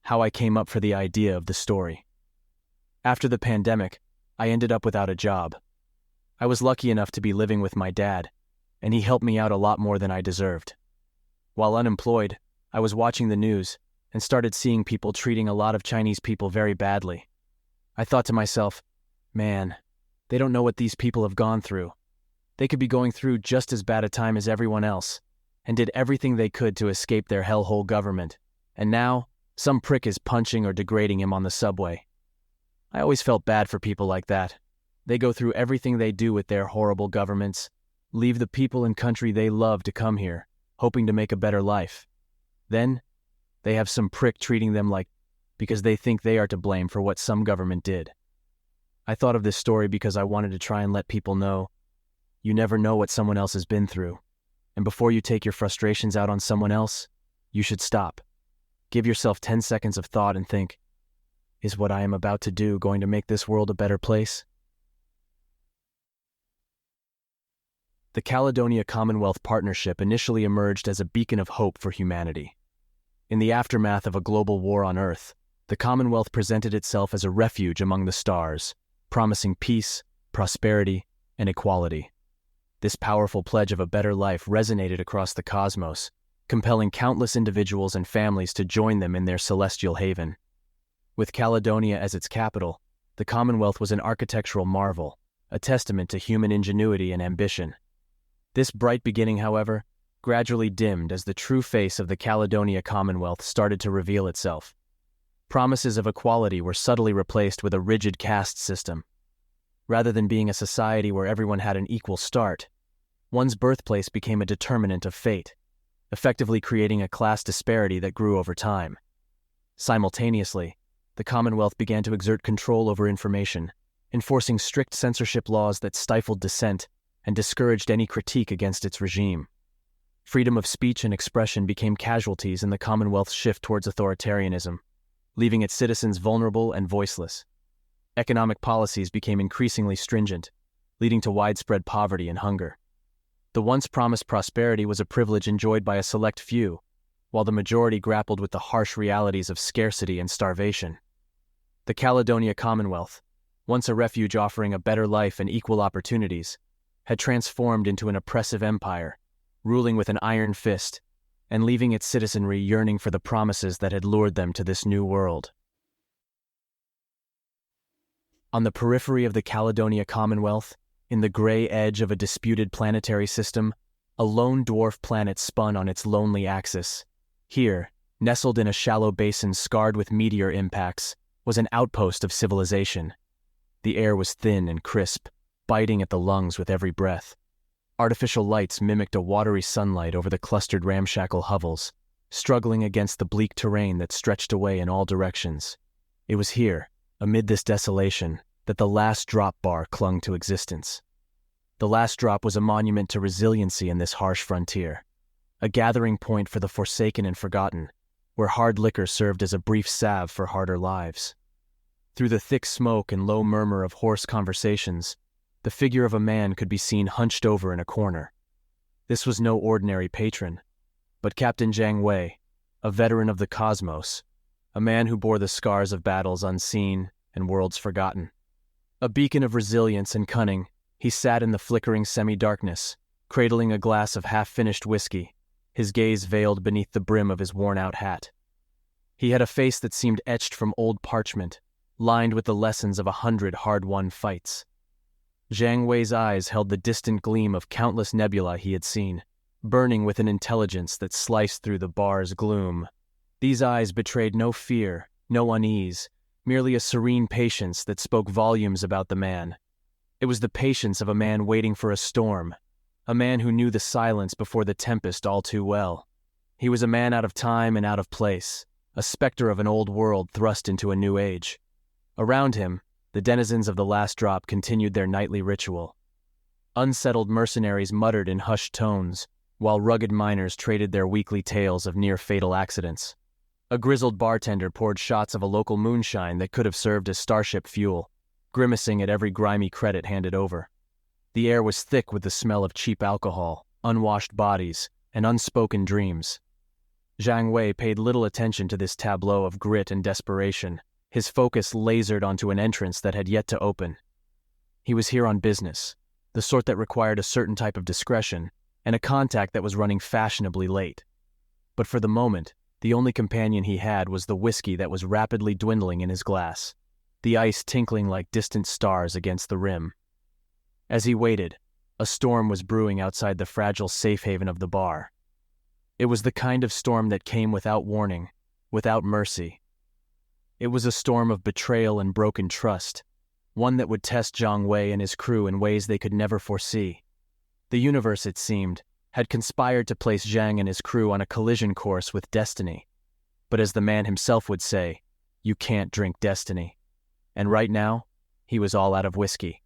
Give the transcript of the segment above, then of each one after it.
how I came up for the idea of the story. After the pandemic, I ended up without a job. I was lucky enough to be living with my dad, and he helped me out a lot more than I deserved. While unemployed, I was watching the news and started seeing people treating a lot of Chinese people very badly. I thought to myself, man, they don't know what these people have gone through. They could be going through just as bad a time as everyone else, and did everything they could to escape their hellhole government, and now some prick is punching or degrading him on the subway. I always felt bad for people like that. They go through everything they do with their horrible governments, leave the people and country they love to come here, hoping to make a better life. Then, they have some prick treating them like because they think they are to blame for what some government did. I thought of this story because I wanted to try and let people know you never know what someone else has been through, and before you take your frustrations out on someone else, you should stop. Give yourself 10 seconds of thought and think, is what I am about to do going to make this world a better place? The Caledonia Commonwealth partnership initially emerged as a beacon of hope for humanity. In the aftermath of a global war on Earth, the Commonwealth presented itself as a refuge among the stars, promising peace, prosperity, and equality. This powerful pledge of a better life resonated across the cosmos, compelling countless individuals and families to join them in their celestial haven. With Caledonia as its capital, the Commonwealth was an architectural marvel, a testament to human ingenuity and ambition. This bright beginning, however, gradually dimmed as the true face of the Caledonia Commonwealth started to reveal itself. Promises of equality were subtly replaced with a rigid caste system. Rather than being a society where everyone had an equal start, one's birthplace became a determinant of fate, effectively creating a class disparity that grew over time. Simultaneously, the Commonwealth began to exert control over information, enforcing strict censorship laws that stifled dissent and discouraged any critique against its regime. Freedom of speech and expression became casualties in the Commonwealth's shift towards authoritarianism, leaving its citizens vulnerable and voiceless. Economic policies became increasingly stringent, leading to widespread poverty and hunger. The once promised prosperity was a privilege enjoyed by a select few, while the majority grappled with the harsh realities of scarcity and starvation. The Caledonia Commonwealth, once a refuge offering a better life and equal opportunities, had transformed into an oppressive empire, ruling with an iron fist, and leaving its citizenry yearning for the promises that had lured them to this new world. On the periphery of the Caledonia Commonwealth, in the gray edge of a disputed planetary system, a lone dwarf planet spun on its lonely axis. Here, nestled in a shallow basin scarred with meteor impacts, was an outpost of civilization. The air was thin and crisp, biting at the lungs with every breath. Artificial lights mimicked a watery sunlight over the clustered ramshackle hovels, struggling against the bleak terrain that stretched away in all directions. It was here, amid this desolation, that the last drop bar clung to existence. The last drop was a monument to resiliency in this harsh frontier, a gathering point for the forsaken and forgotten, where hard liquor served as a brief salve for harder lives. Through the thick smoke and low murmur of hoarse conversations, the figure of a man could be seen hunched over in a corner. This was no ordinary patron, but Captain Jiang Wei, a veteran of the cosmos, a man who bore the scars of battles unseen and worlds forgotten. A beacon of resilience and cunning, he sat in the flickering semi-darkness, cradling a glass of half-finished whiskey, his gaze veiled beneath the brim of his worn-out hat. He had a face that seemed etched from old parchment, lined with the lessons of 100 hard-won fights. Jiang Wei's eyes held the distant gleam of countless nebulae he had seen, burning with an intelligence that sliced through the bar's gloom. These eyes betrayed no fear, no unease, merely a serene patience that spoke volumes about the man. It was the patience of a man waiting for a storm, a man who knew the silence before the tempest all too well. He was a man out of time and out of place, a specter of an old world thrust into a new age. Around him, the denizens of the last drop continued their nightly ritual. Unsettled mercenaries muttered in hushed tones, while rugged miners traded their weekly tales of near-fatal accidents. A grizzled bartender poured shots of a local moonshine that could have served as starship fuel, grimacing at every grimy credit handed over. The air was thick with the smell of cheap alcohol, unwashed bodies, and unspoken dreams. Zhang Wei paid little attention to this tableau of grit and desperation, his focus lasered onto an entrance that had yet to open. He was here on business, the sort that required a certain type of discretion, and a contact that was running fashionably late. But for the moment, the only companion he had was the whiskey that was rapidly dwindling in his glass, the ice tinkling like distant stars against the rim. As he waited, a storm was brewing outside the fragile safe haven of the bar. It was the kind of storm that came without warning, without mercy. It was a storm of betrayal and broken trust, one that would test Zhang Wei and his crew in ways they could never foresee. The universe, it seemed, had conspired to place Zhang and his crew on a collision course with destiny. But as the man himself would say, you can't drink destiny. And right now, he was all out of whiskey.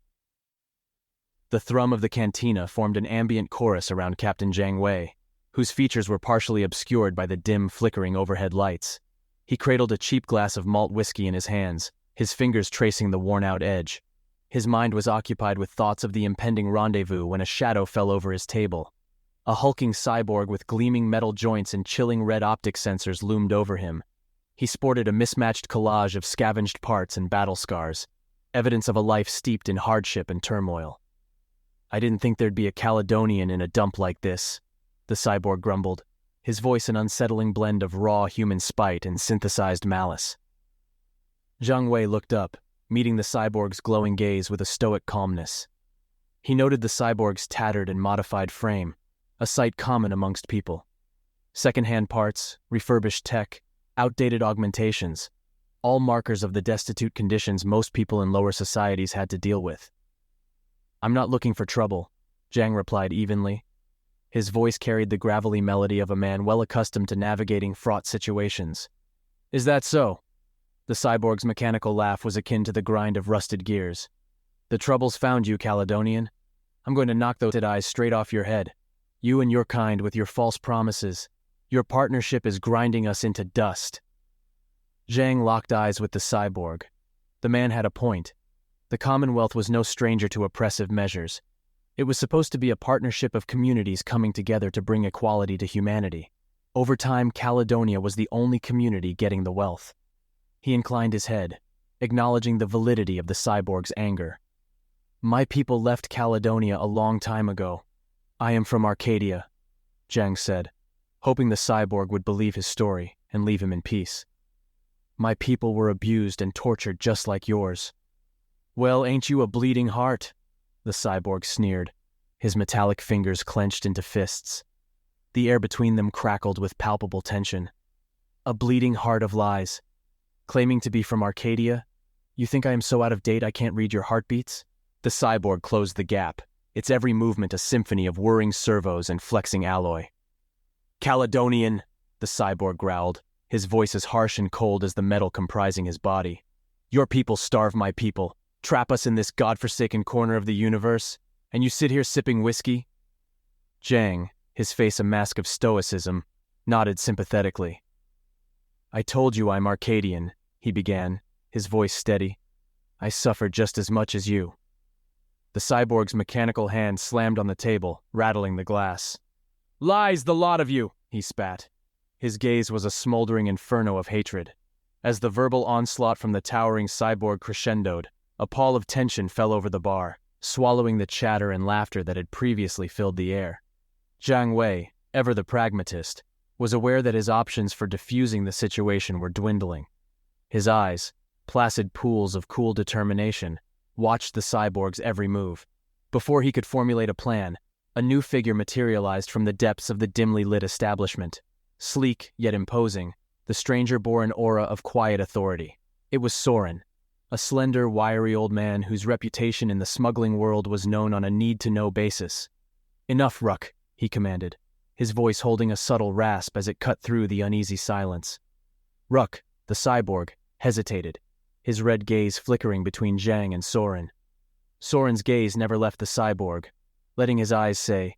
The thrum of the cantina formed an ambient chorus around Captain Zhang Wei, whose features were partially obscured by the dim, flickering overhead lights. He cradled a cheap glass of malt whiskey in his hands, his fingers tracing the worn-out edge. His mind was occupied with thoughts of the impending rendezvous when a shadow fell over his table. A hulking cyborg with gleaming metal joints and chilling red optic sensors loomed over him. He sported a mismatched collage of scavenged parts and battle scars, evidence of a life steeped in hardship and turmoil. "I didn't think there'd be a Caledonian in a dump like this," the cyborg grumbled, his voice an unsettling blend of raw human spite and synthesized malice. Zhang Wei looked up, meeting the cyborg's glowing gaze with a stoic calmness. He noted the cyborg's tattered and modified frame, a sight common amongst people. Second-hand parts, refurbished tech, outdated augmentations, all markers of the destitute conditions most people in lower societies had to deal with. "I'm not looking for trouble," Zhang replied evenly. His voice carried the gravelly melody of a man well accustomed to navigating fraught situations. "Is that so?" The cyborg's mechanical laugh was akin to the grind of rusted gears. "The trouble's found you, Caledonian. I'm going to knock those eyes straight off your head. You and your kind with your false promises. Your partnership is grinding us into dust." Zhang locked eyes with the cyborg. The man had a point. The Commonwealth was no stranger to oppressive measures. It was supposed to be a partnership of communities coming together to bring equality to humanity. Over time, Caledonia was the only community getting the wealth. He inclined his head, acknowledging the validity of the cyborg's anger. "My people left Caledonia a long time ago. I am from Arcadia," Zhang said, hoping the cyborg would believe his story and leave him in peace. "My people were abused and tortured just like yours." "Well, ain't you a bleeding heart?" the cyborg sneered, his metallic fingers clenched into fists. The air between them crackled with palpable tension. "A bleeding heart of lies. Claiming to be from Arcadia? You think I am so out of date I can't read your heartbeats?" The cyborg closed the gap, its every movement a symphony of whirring servos and flexing alloy. "Caledonian," the cyborg growled, his voice as harsh and cold as the metal comprising his body. "Your people starve my people, trap us in this godforsaken corner of the universe, and you sit here sipping whiskey?" Zhang, his face a mask of stoicism, nodded sympathetically. "I told you I'm Arcadian," he began, his voice steady. "I suffer just as much as you." The cyborg's mechanical hand slammed on the table, rattling the glass. "Lies, the lot of you!" he spat. His gaze was a smoldering inferno of hatred. As the verbal onslaught from the towering cyborg crescendoed, a pall of tension fell over the bar, swallowing the chatter and laughter that had previously filled the air. Zhang Wei, ever the pragmatist, was aware that his options for diffusing the situation were dwindling. His eyes, placid pools of cool determination, watched the cyborg's every move. Before he could formulate a plan, a new figure materialized from the depths of the dimly lit establishment. Sleek, yet imposing, the stranger bore an aura of quiet authority. It was Soren, a slender, wiry old man whose reputation in the smuggling world was known on a need-to-know basis. "Enough, Ruck," he commanded, his voice holding a subtle rasp as it cut through the uneasy silence. Ruck, the cyborg, hesitated, his red gaze flickering between Zhang and Soren. Soren's gaze never left the cyborg, letting his eyes say,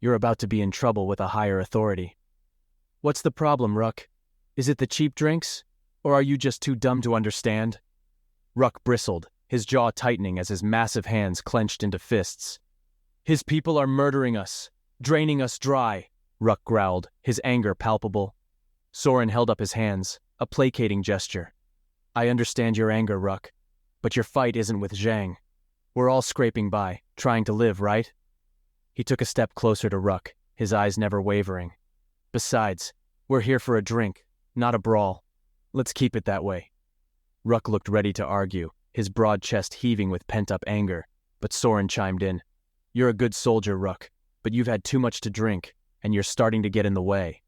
"You're about to be in trouble with a higher authority." "What's the problem, Ruck? Is it the cheap drinks? Or are you just too dumb to understand?" Ruck bristled, his jaw tightening as his massive hands clenched into fists. "His people are murdering us, draining us dry," Ruck growled, his anger palpable. Soren held up his hands, a placating gesture. I understand your anger, Ruck, but your fight isn't with Zhang. We're all scraping by, trying to live, right? He took a step closer to Ruck, his eyes never wavering. Besides, we're here for a drink, not a brawl. Let's keep it that way. Ruck looked ready to argue, his broad chest heaving with pent-up anger, but Soren chimed in. You're a good soldier, Ruck, but you've had too much to drink, and you're starting to get in the way.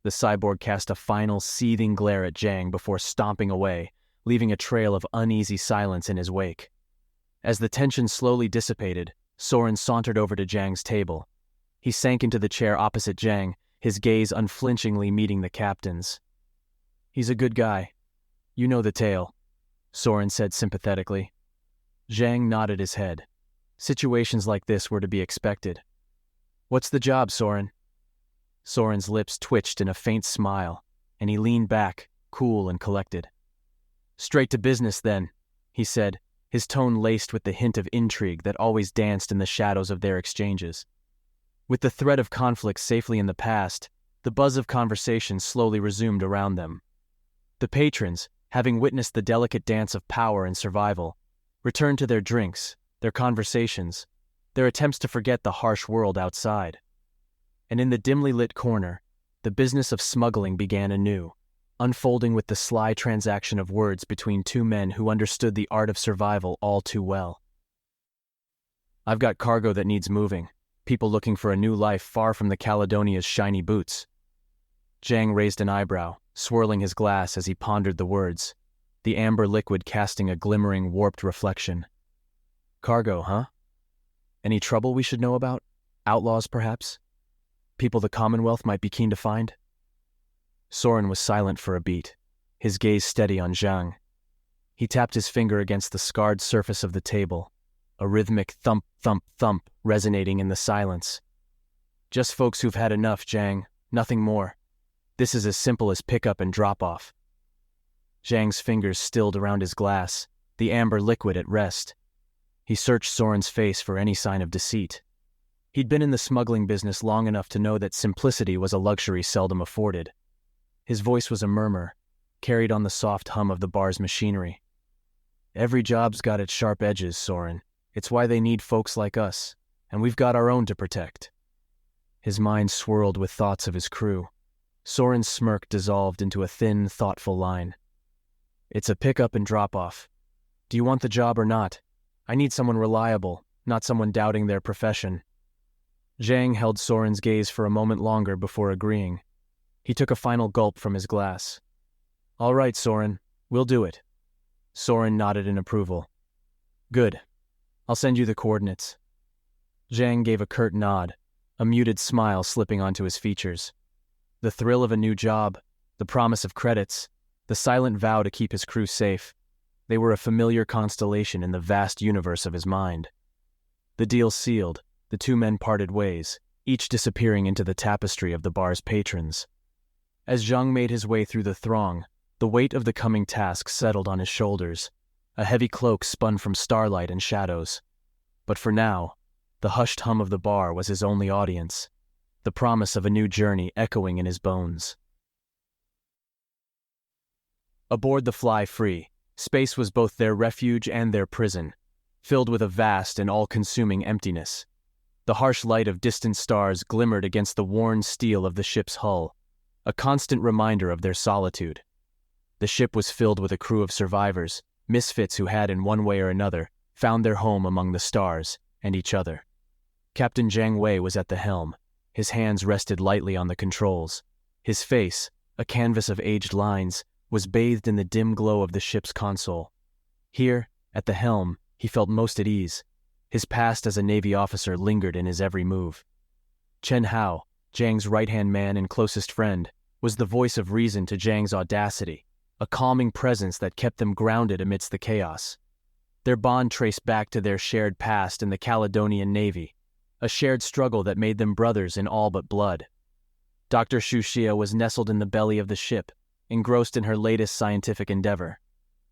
The cyborg cast a final, seething glare at Zhang before stomping away, leaving a trail of uneasy silence in his wake. As the tension slowly dissipated, Soren sauntered over to Zhang's table. He sank into the chair opposite Zhang, his gaze unflinchingly meeting the captain's. He's a good guy. You know the tale, Soren said sympathetically. Zhang nodded his head. Situations like this were to be expected. What's the job, Soren? Soren's lips twitched in a faint smile, and he leaned back, cool and collected. Straight to business, then, he said, his tone laced with the hint of intrigue that always danced in the shadows of their exchanges. With the threat of conflict safely in the past, the buzz of conversation slowly resumed around them. The patrons, having witnessed the delicate dance of power and survival, returned to their drinks, their conversations, their attempts to forget the harsh world outside. And in the dimly lit corner, the business of smuggling began anew, unfolding with the sly transaction of words between two men who understood the art of survival all too well. I've got cargo that needs moving, people looking for a new life far from the Caledonia's shiny boots. Zhang raised an eyebrow, swirling his glass as he pondered the words, the amber liquid casting a glimmering, warped reflection. Cargo, huh? Any trouble we should know about? Outlaws, perhaps? People the Commonwealth might be keen to find? Soren was silent for a beat, his gaze steady on Zhang. He tapped his finger against the scarred surface of the table, a rhythmic thump, thump, thump resonating in the silence. Just folks who've had enough, Zhang, nothing more. This is as simple as pick up and drop off. Zhang's fingers stilled around his glass, the amber liquid at rest. He searched Soren's face for any sign of deceit. He'd been in the smuggling business long enough to know that simplicity was a luxury seldom afforded. His voice was a murmur, carried on the soft hum of the bar's machinery. Every job's got its sharp edges, Soren. It's why they need folks like us, and we've got our own to protect. His mind swirled with thoughts of his crew. Soren's smirk dissolved into a thin, thoughtful line. It's a pick-up and drop-off. Do you want the job or not? I need someone reliable, not someone doubting their profession. Zhang held Soren's gaze for a moment longer before agreeing. He took a final gulp from his glass. All right, Soren, we'll do it. Soren nodded in approval. Good. I'll send you the coordinates. Zhang gave a curt nod, a muted smile slipping onto his features. The thrill of a new job, the promise of credits, the silent vow to keep his crew safe, they were a familiar constellation in the vast universe of his mind. The deal sealed, the two men parted ways, each disappearing into the tapestry of the bar's patrons. As Zhang made his way through the throng, the weight of the coming task settled on his shoulders. A heavy cloak spun from starlight and shadows. But for now, the hushed hum of the bar was his only audience, the promise of a new journey echoing in his bones. Aboard the Fly Free, space was both their refuge and their prison, filled with a vast and all-consuming emptiness. The harsh light of distant stars glimmered against the worn steel of the ship's hull, a constant reminder of their solitude. The ship was filled with a crew of survivors, misfits who had, in one way or another, found their home among the stars and each other. Captain Zhang Wei was at the helm. His hands rested lightly on the controls. His face, a canvas of aged lines, was bathed in the dim glow of the ship's console. Here, at the helm, he felt most at ease. His past as a Navy officer lingered in his every move. Chen Hao, Zhang's right-hand man and closest friend, was the voice of reason to Zhang's audacity, a calming presence that kept them grounded amidst the chaos. Their bond traced back to their shared past in the Caledonian Navy, a shared struggle that made them brothers in all but blood. Dr. Xu Xia was nestled in the belly of the ship, engrossed in her latest scientific endeavor.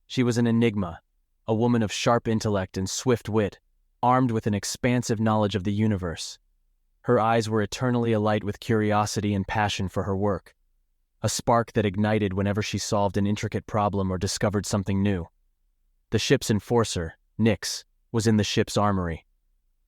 She was an enigma, a woman of sharp intellect and swift wit, armed with an expansive knowledge of the universe. Her eyes were eternally alight with curiosity and passion for her work. a spark that ignited whenever she solved an intricate problem or discovered something new. The ship's enforcer, Nyx, was in the ship's armory.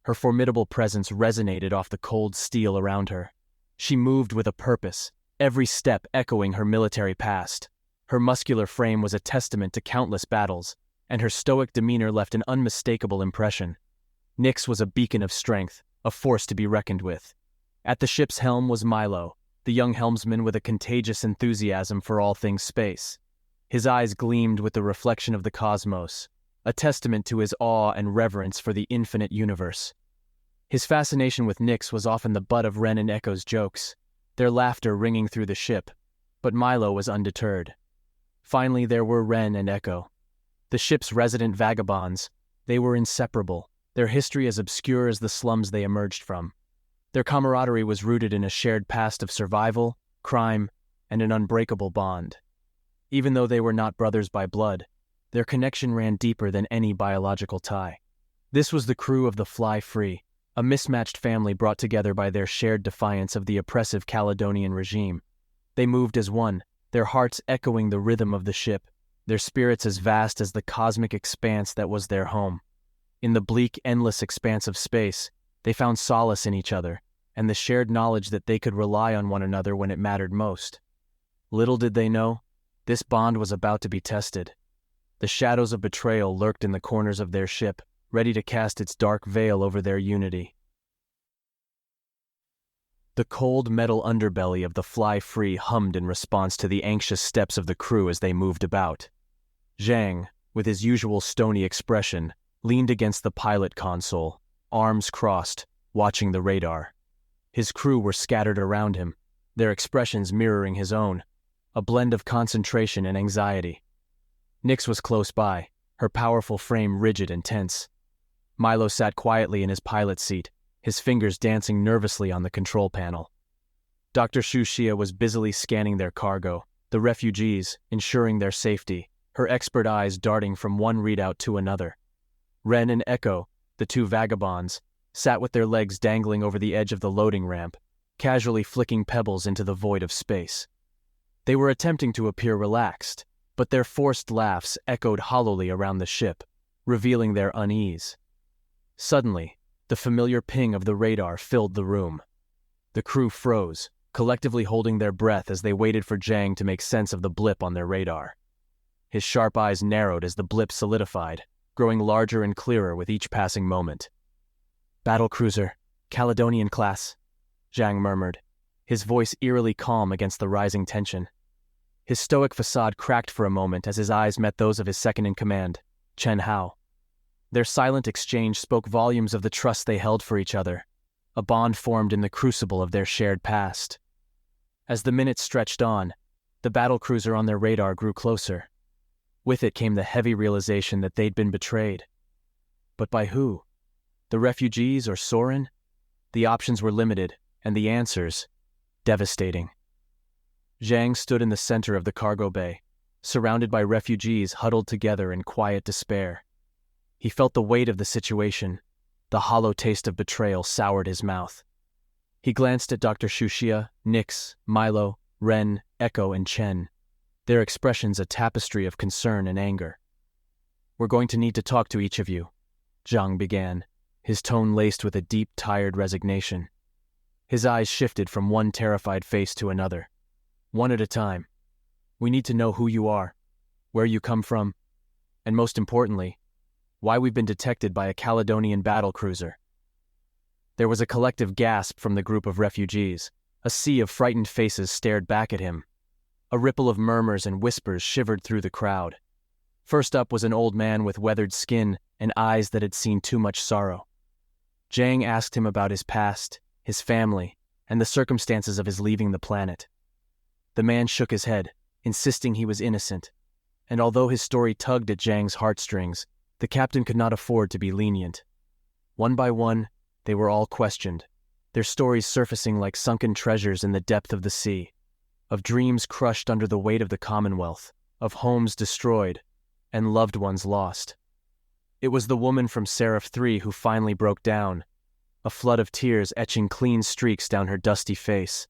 Her formidable presence resonated off the cold steel around her. She moved with a purpose, every step echoing her military past. Her muscular frame was a testament to countless battles, and her stoic demeanor left an unmistakable impression. Nyx was a beacon of strength, a force to be reckoned with. At the ship's helm was Milo, the young helmsman with a contagious enthusiasm for all things space. His eyes gleamed with the reflection of the cosmos, a testament to his awe and reverence for the infinite universe. His fascination with Nyx was often the butt of Ren and Echo's jokes, their laughter ringing through the ship, but Milo was undeterred. Finally, there were Ren and Echo. The ship's resident vagabonds, they were inseparable, their history as obscure as the slums they emerged from. Their camaraderie was rooted in a shared past of survival, crime, and an unbreakable bond. Even though they were not brothers by blood, their connection ran deeper than any biological tie. This was the crew of the Fly Free, a mismatched family brought together by their shared defiance of the oppressive Caledonian regime. They moved as one, their hearts echoing the rhythm of the ship, their spirits as vast as the cosmic expanse that was their home. In the bleak, endless expanse of space, they found solace in each other, and the shared knowledge that they could rely on one another when it mattered most. Little did they know, this bond was about to be tested. The shadows of betrayal lurked in the corners of their ship, ready to cast its dark veil over their unity. The cold metal underbelly of the Fly Free hummed in response to the anxious steps of the crew as they moved about. Zhang, with his usual stony expression, leaned against the pilot console, arms crossed, watching the radar. His crew were scattered around him, their expressions mirroring his own, a blend of concentration and anxiety. Nyx was close by, her powerful frame rigid and tense. Milo sat quietly in his pilot's seat, his fingers dancing nervously on the control panel. Dr. Shushia was busily scanning their cargo, the refugees, ensuring their safety, her expert eyes darting from one readout to another. Ren and Echo, the two vagabonds, sat with their legs dangling over the edge of the loading ramp, casually flicking pebbles into the void of space. They were attempting to appear relaxed, but their forced laughs echoed hollowly around the ship, revealing their unease. Suddenly, the familiar ping of the radar filled the room. The crew froze, collectively holding their breath as they waited for Zhang to make sense of the blip on their radar. His sharp eyes narrowed as the blip solidified, growing larger and clearer with each passing moment. "Battlecruiser, Caledonian class," Zhang murmured, his voice eerily calm against the rising tension. His stoic facade cracked for a moment as his eyes met those of his second-in-command, Chen Hao. Their silent exchange spoke volumes of the trust they held for each other, a bond formed in the crucible of their shared past. As the minutes stretched on, the battlecruiser on their radar grew closer. With it came the heavy realization that they'd been betrayed. But by who? The refugees or Soren? The options were limited, and the answers devastating. Zhang stood in the center of the cargo bay, surrounded by refugees huddled together in quiet despair. He felt the weight of the situation. The hollow taste of betrayal soured his mouth. He glanced at Dr. Shushia, Nyx, Milo, Ren, Echo, and Chen, their expressions a tapestry of concern and anger. "We're going to need to talk to each of you," Zhang began, his tone laced with a deep, tired resignation. His eyes shifted from one terrified face to another. "One at a time. We need to know who you are, where you come from, and most importantly, why we've been detected by a Caledonian battlecruiser." There was a collective gasp from the group of refugees. A sea of frightened faces stared back at him. A ripple of murmurs and whispers shivered through the crowd. First up was an old man with weathered skin and eyes that had seen too much sorrow. Zhang asked him about his past, his family, and the circumstances of his leaving the planet. The man shook his head, insisting he was innocent, and although his story tugged at Zhang's heartstrings, the captain could not afford to be lenient. One by one, they were all questioned, their stories surfacing like sunken treasures in the depth of the sea, of dreams crushed under the weight of the Commonwealth, of homes destroyed, and loved ones lost. It was the woman from Seraph 3 who finally broke down, a flood of tears etching clean streaks down her dusty face.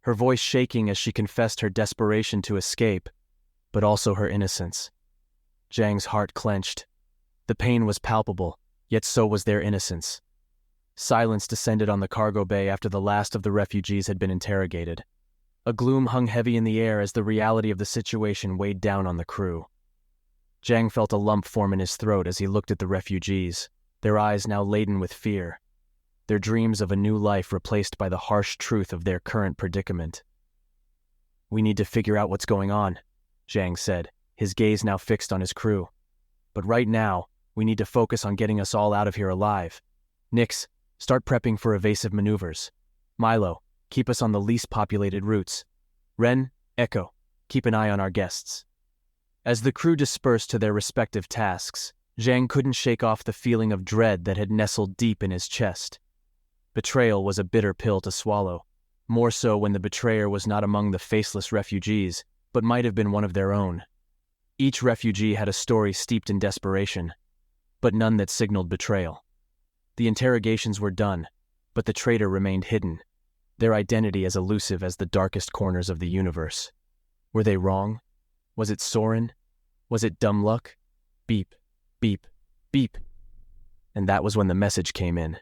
her voice shaking as she confessed her desperation to escape, but also her innocence. Zhang's heart clenched. The pain was palpable, yet so was their innocence. Silence descended on the cargo bay after the last of the refugees had been interrogated. A gloom hung heavy in the air as the reality of the situation weighed down on the crew. Zhang felt a lump form in his throat as he looked at the refugees, their eyes now laden with fear, their dreams of a new life replaced by the harsh truth of their current predicament. "We need to figure out what's going on," Zhang said, his gaze now fixed on his crew. "But right now, we need to focus on getting us all out of here alive. Nix, start prepping for evasive maneuvers. Milo, keep us on the least populated routes. Ren, Echo, keep an eye on our guests." As the crew dispersed to their respective tasks, Zhang couldn't shake off the feeling of dread that had nestled deep in his chest. Betrayal was a bitter pill to swallow, more so when the betrayer was not among the faceless refugees, but might have been one of their own. Each refugee had a story steeped in desperation, but none that signaled betrayal. The interrogations were done, but the traitor remained hidden, their identity as elusive as the darkest corners of the universe. Were they wrong? Was it Soren? Was it dumb luck? Beep, beep, beep. And that was when the message came in.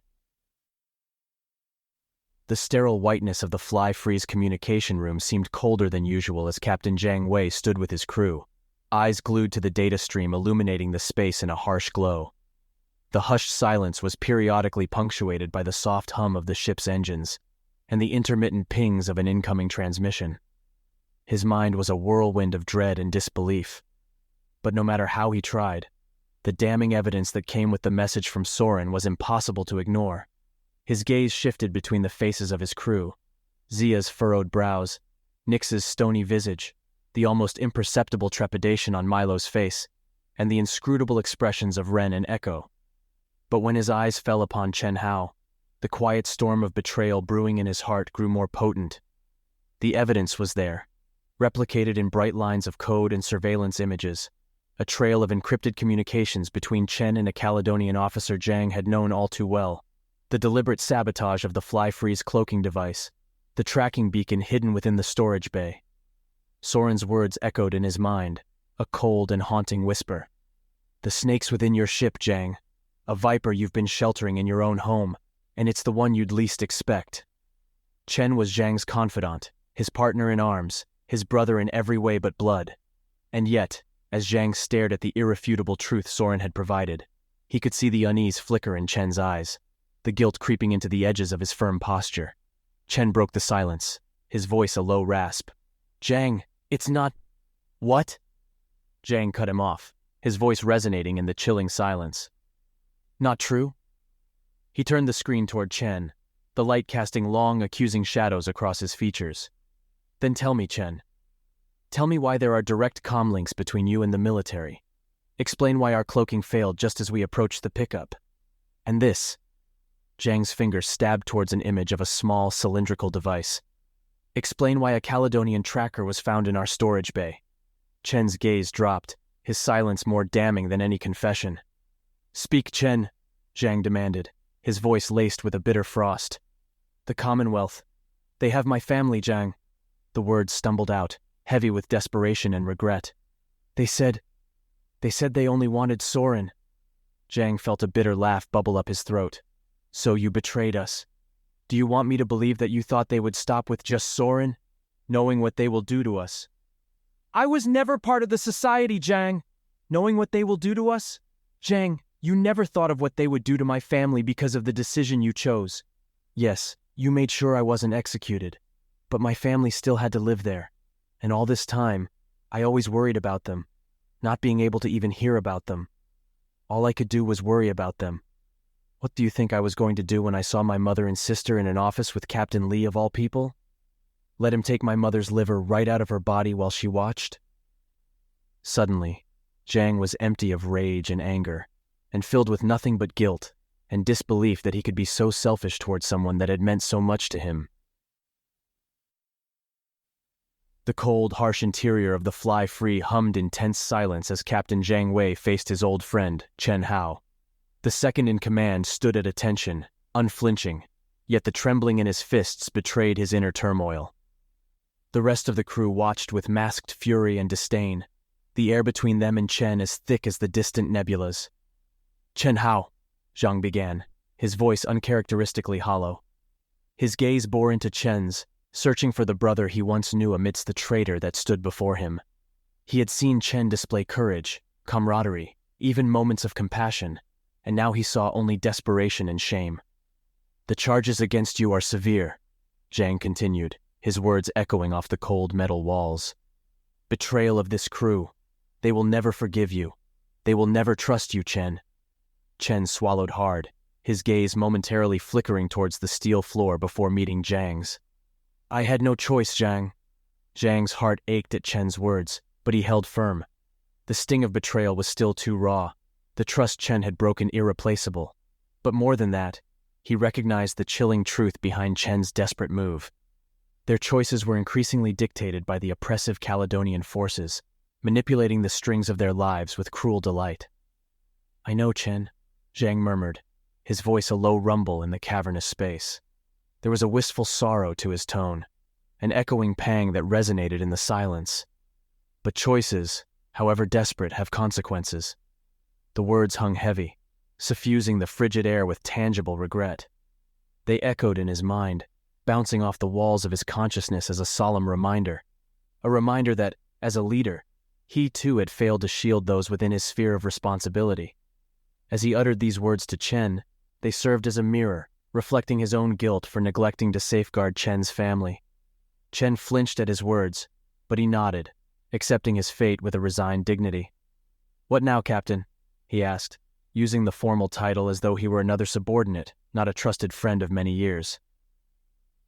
The sterile whiteness of the fly-freeze communication room seemed colder than usual as Captain Zhang Wei stood with his crew, eyes glued to the data stream illuminating the space in a harsh glow. The hushed silence was periodically punctuated by the soft hum of the ship's engines and the intermittent pings of an incoming transmission. His mind was a whirlwind of dread and disbelief. But no matter how he tried, the damning evidence that came with the message from Soren was impossible to ignore. His gaze shifted between the faces of his crew, Zia's furrowed brows, Nix's stony visage, the almost imperceptible trepidation on Milo's face, and the inscrutable expressions of Ren and Echo. But when his eyes fell upon Chen Hao, the quiet storm of betrayal brewing in his heart grew more potent. The evidence was there, replicated in bright lines of code and surveillance images, a trail of encrypted communications between Chen and a Caledonian officer Zhang had known all too well, the deliberate sabotage of the fly-freeze cloaking device, the tracking beacon hidden within the storage bay. Soren's words echoed in his mind, a cold and haunting whisper. "The snake's within your ship, Zhang. A viper you've been sheltering in your own home, and it's the one you'd least expect." Chen was Zhang's confidant, his partner in arms, his brother in every way but blood. And yet, as Zhang stared at the irrefutable truth Soren had provided, he could see the unease flicker in Chen's eyes, the guilt creeping into the edges of his firm posture. Chen broke the silence, his voice a low rasp. "Zhang, it's not—" "What?" Zhang cut him off, his voice resonating in the chilling silence. "Not true?" He turned the screen toward Chen, the light casting long, accusing shadows across his features. "Then tell me, Chen. Tell me why there are direct comm links between you and the military. Explain why our cloaking failed just as we approached the pickup. And this." Zhang's finger stabbed towards an image of a small, cylindrical device. "Explain why a Caledonian tracker was found in our storage bay." Chen's gaze dropped, his silence more damning than any confession. "Speak, Chen," Zhang demanded, his voice laced with a bitter frost. "The Commonwealth. They have my family, Zhang." The words stumbled out, heavy with desperation and regret. They said they only wanted Soren." Zhang felt a bitter laugh bubble up his throat. "So you betrayed us. Do you want me to believe that you thought they would stop with just Soren, knowing what they will do to us?" "I was never part of the society, Zhang. Knowing what they will do to us? Zhang, you never thought of what they would do to my family because of the decision you chose. Yes, you made sure I wasn't executed, but my family still had to live there. And all this time, I always worried about them, not being able to even hear about them. All I could do was worry about them. What do you think I was going to do when I saw my mother and sister in an office with Captain Li of all people? Let him take my mother's liver right out of her body while she watched?" Suddenly, Zhang was empty of rage and anger, and filled with nothing but guilt and disbelief that he could be so selfish towards someone that had meant so much to him. The cold, harsh interior of the Fly-Free hummed in tense silence as Captain Zhang Wei faced his old friend, Chen Hao. The second in command stood at attention, unflinching, yet the trembling in his fists betrayed his inner turmoil. The rest of the crew watched with masked fury and disdain, the air between them and Chen as thick as the distant nebulas. "Chen Hao," Zhang began, his voice uncharacteristically hollow. His gaze bore into Chen's, searching for the brother he once knew amidst the traitor that stood before him. He had seen Chen display courage, camaraderie, even moments of compassion, and now he saw only desperation and shame. "The charges against you are severe," Zhang continued, his words echoing off the cold metal walls. "Betrayal of this crew. They will never forgive you. They will never trust you, Chen." Chen swallowed hard, his gaze momentarily flickering towards the steel floor before meeting Zhang's. "I had no choice, Zhang." Zhang's heart ached at Chen's words, but he held firm. The sting of betrayal was still too raw, the trust Chen had broken irreplaceable. But more than that, he recognized the chilling truth behind Chen's desperate move. Their choices were increasingly dictated by the oppressive Caledonian forces, manipulating the strings of their lives with cruel delight. "I know, Chen," Zhang murmured, his voice a low rumble in the cavernous space. There was a wistful sorrow to his tone, an echoing pang that resonated in the silence. "But choices, however desperate, have consequences." The words hung heavy, suffusing the frigid air with tangible regret. They echoed in his mind, bouncing off the walls of his consciousness as a solemn reminder. A reminder that, as a leader, he too had failed to shield those within his sphere of responsibility. As he uttered these words to Chen, they served as a mirror, reflecting his own guilt for neglecting to safeguard Chen's family. Chen flinched at his words, but he nodded, accepting his fate with a resigned dignity. "What now, Captain?" he asked, using the formal title as though he were another subordinate, not a trusted friend of many years.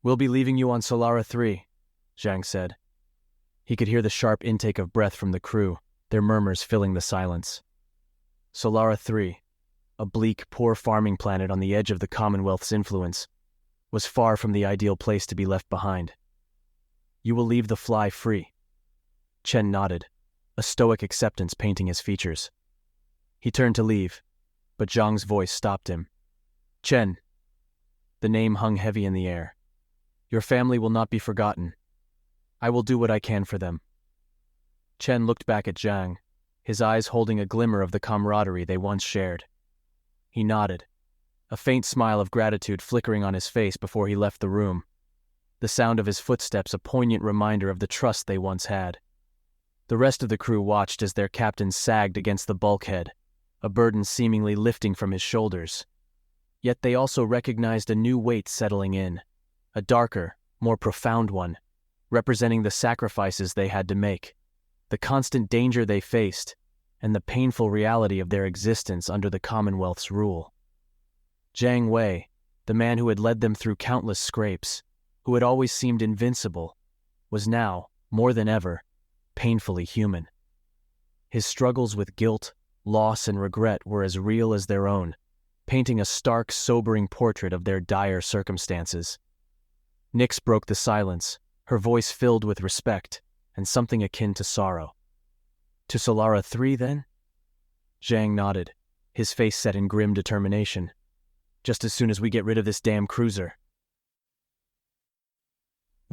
"We'll be leaving you on Solara 3, Zhang said. He could hear the sharp intake of breath from the crew, their murmurs filling the silence. Solara 3, a bleak, poor farming planet on the edge of the Commonwealth's influence, was far from the ideal place to be left behind. "You will leave the fly free." Chen nodded, a stoic acceptance painting his features. He turned to leave, but Zhang's voice stopped him. "Chen." The name hung heavy in the air. "Your family will not be forgotten. I will do what I can for them." Chen looked back at Zhang, his eyes holding a glimmer of the camaraderie they once shared. He nodded, a faint smile of gratitude flickering on his face before he left the room, the sound of his footsteps a poignant reminder of the trust they once had. The rest of the crew watched as their captain sagged against the bulkhead, a burden seemingly lifting from his shoulders. Yet they also recognized a new weight settling in, a darker, more profound one, representing the sacrifices they had to make, the constant danger they faced, and the painful reality of their existence under the Commonwealth's rule. Zhang Wei, the man who had led them through countless scrapes, who had always seemed invincible, was now, more than ever, painfully human. His struggles with guilt, loss, and regret were as real as their own, painting a stark, sobering portrait of their dire circumstances. Nyx broke the silence, her voice filled with respect and something akin to sorrow. "To Solara 3, then?" Zhang nodded, his face set in grim determination. "Just as soon as we get rid of this damn cruiser."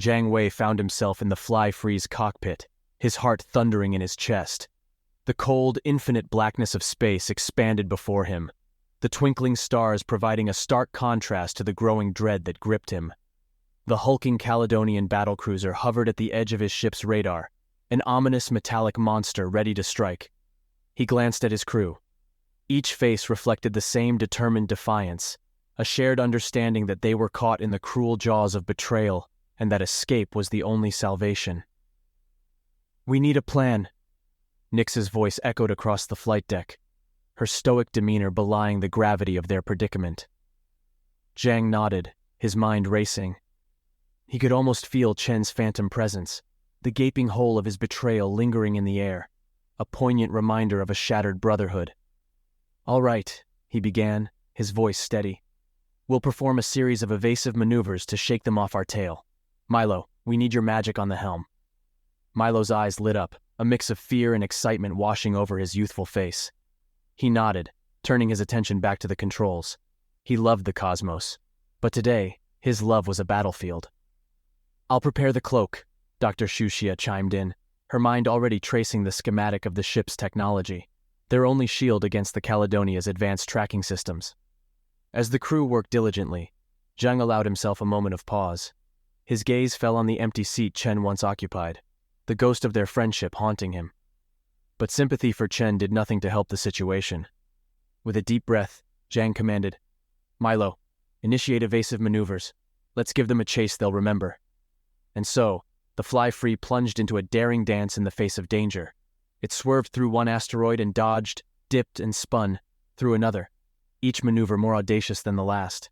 Zhang Wei found himself in the Fly-Free's cockpit, his heart thundering in his chest. The cold, infinite blackness of space expanded before him, the twinkling stars providing a stark contrast to the growing dread that gripped him. The hulking Caledonian battlecruiser hovered at the edge of his ship's radar, an ominous metallic monster ready to strike. He glanced at his crew. Each face reflected the same determined defiance, a shared understanding that they were caught in the cruel jaws of betrayal and that escape was the only salvation. "We need a plan," Nyx's voice echoed across the flight deck, her stoic demeanor belying the gravity of their predicament. Zhang nodded, his mind racing. He could almost feel Chen's phantom presence, the gaping hole of his betrayal lingering in the air, a poignant reminder of a shattered brotherhood. "All right," he began, his voice steady. "We'll perform a series of evasive maneuvers to shake them off our tail. Milo, we need your magic on the helm." Milo's eyes lit up, a mix of fear and excitement washing over his youthful face. He nodded, turning his attention back to the controls. He loved the cosmos, but today, his love was a battlefield. "I'll prepare the cloak," Dr. Shushia chimed in, her mind already tracing the schematic of the ship's technology, their only shield against the Caledonia's advanced tracking systems. As the crew worked diligently, Zhang allowed himself a moment of pause. His gaze fell on the empty seat Chen once occupied, the ghost of their friendship haunting him. But sympathy for Chen did nothing to help the situation. With a deep breath, Zhang commanded, "Milo, initiate evasive maneuvers. Let's give them a chase they'll remember." And so, the Fly Free plunged into a daring dance in the face of danger. It swerved through one asteroid and dodged, dipped, and spun through another, each maneuver more audacious than the last.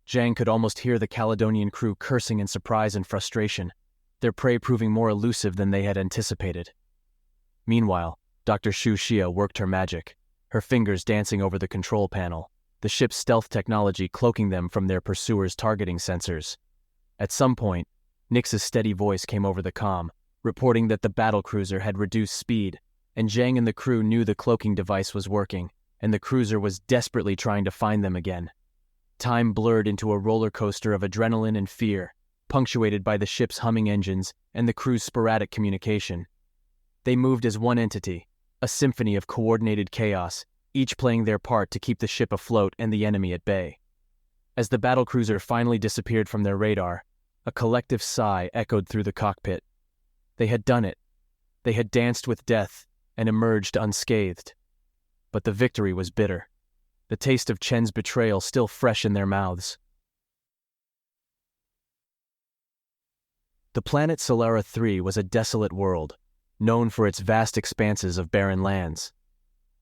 Zhang could almost hear the Caledonian crew cursing in surprise and frustration, their prey proving more elusive than they had anticipated. Meanwhile, Dr. Shu Xia worked her magic, her fingers dancing over the control panel, the ship's stealth technology cloaking them from their pursuers' targeting sensors. At some point, Nix's steady voice came over the comm, reporting that the battlecruiser had reduced speed, and Zhang and the crew knew the cloaking device was working, and the cruiser was desperately trying to find them again. Time blurred into a roller coaster of adrenaline and fear, punctuated by the ship's humming engines and the crew's sporadic communication. They moved as one entity, a symphony of coordinated chaos, each playing their part to keep the ship afloat and the enemy at bay. As the battlecruiser finally disappeared from their radar, a collective sigh echoed through the cockpit. They had done it. They had danced with death and emerged unscathed. But the victory was bitter, the taste of Chen's betrayal still fresh in their mouths. The planet Solara 3 was a desolate world, known for its vast expanses of barren lands.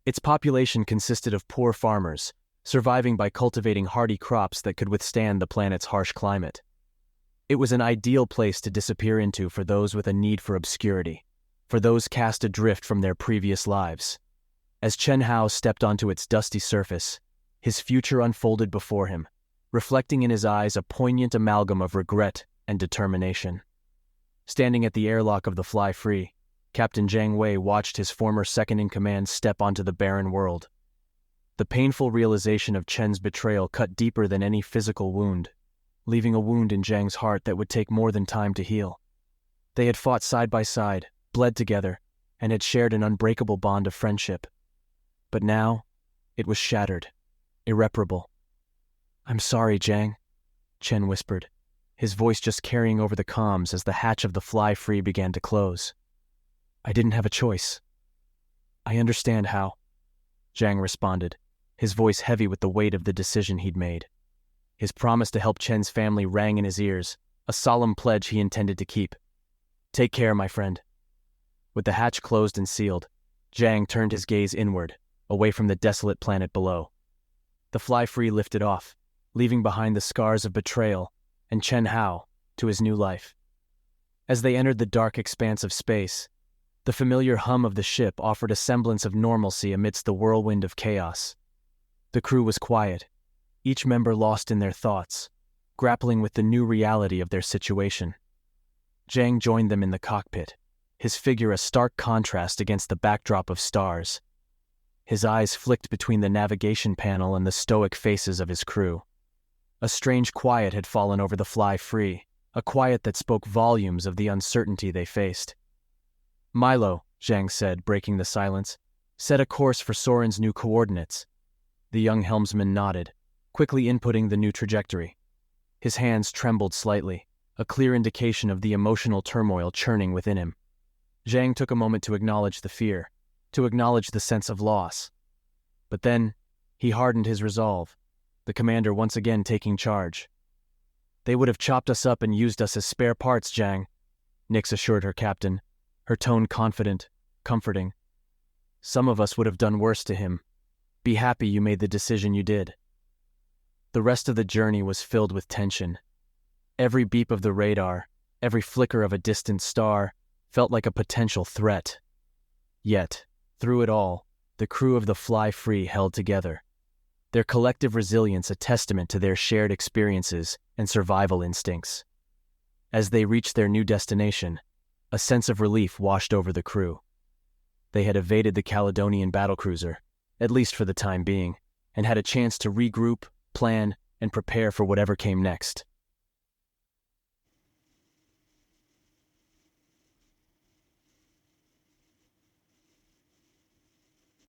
Its population consisted of poor farmers, surviving by cultivating hardy crops that could withstand the planet's harsh climate. It was an ideal place to disappear into for those with a need for obscurity, for those cast adrift from their previous lives. As Chen Hao stepped onto its dusty surface, his future unfolded before him, reflecting in his eyes a poignant amalgam of regret and determination. Standing at the airlock of the Fly Free, Captain Zhang Wei watched his former second-in-command step onto the barren world. The painful realization of Chen's betrayal cut deeper than any physical wound, leaving a wound in Zhang's heart that would take more than time to heal. They had fought side by side, bled together, and had shared an unbreakable bond of friendship. But now, it was shattered, irreparable. "I'm sorry, Zhang," Chen whispered, his voice just carrying over the comms as the hatch of the Fly Free began to close. "I didn't have a choice." "I understand how," Zhang responded, his voice heavy with the weight of the decision he'd made. His promise to help Chen's family rang in his ears, a solemn pledge he intended to keep. "Take care, my friend." With the hatch closed and sealed, Zhang turned his gaze inward, away from the desolate planet below. The Fly Free lifted off, leaving behind the scars of betrayal and Chen Hao to his new life. As they entered the dark expanse of space, the familiar hum of the ship offered a semblance of normalcy amidst the whirlwind of chaos. The crew was quiet, each member lost in their thoughts, grappling with the new reality of their situation. Zhang joined them in the cockpit, his figure a stark contrast against the backdrop of stars. His eyes flicked between the navigation panel and the stoic faces of his crew. A strange quiet had fallen over the Fly Free, a quiet that spoke volumes of the uncertainty they faced. "Milo," Zhang said, breaking the silence, "set a course for Soren's new coordinates." The young helmsman nodded, quickly inputting the new trajectory. His hands trembled slightly, a clear indication of the emotional turmoil churning within him. Zhang took a moment to acknowledge the fear, to acknowledge the sense of loss. But then, he hardened his resolve, the commander once again taking charge. "They would have chopped us up and used us as spare parts, Zhang," Nix assured her captain, her tone confident, comforting. "Some of us would have done worse to him. Be happy you made the decision you did." The rest of the journey was filled with tension. Every beep of the radar, every flicker of a distant star, felt like a potential threat. Yet, through it all, the crew of the Fly Free held together, their collective resilience a testament to their shared experiences and survival instincts. As they reached their new destination, a sense of relief washed over the crew. They had evaded the Caledonian battlecruiser, at least for the time being, and had a chance to regroup, plan, and prepare for whatever came next.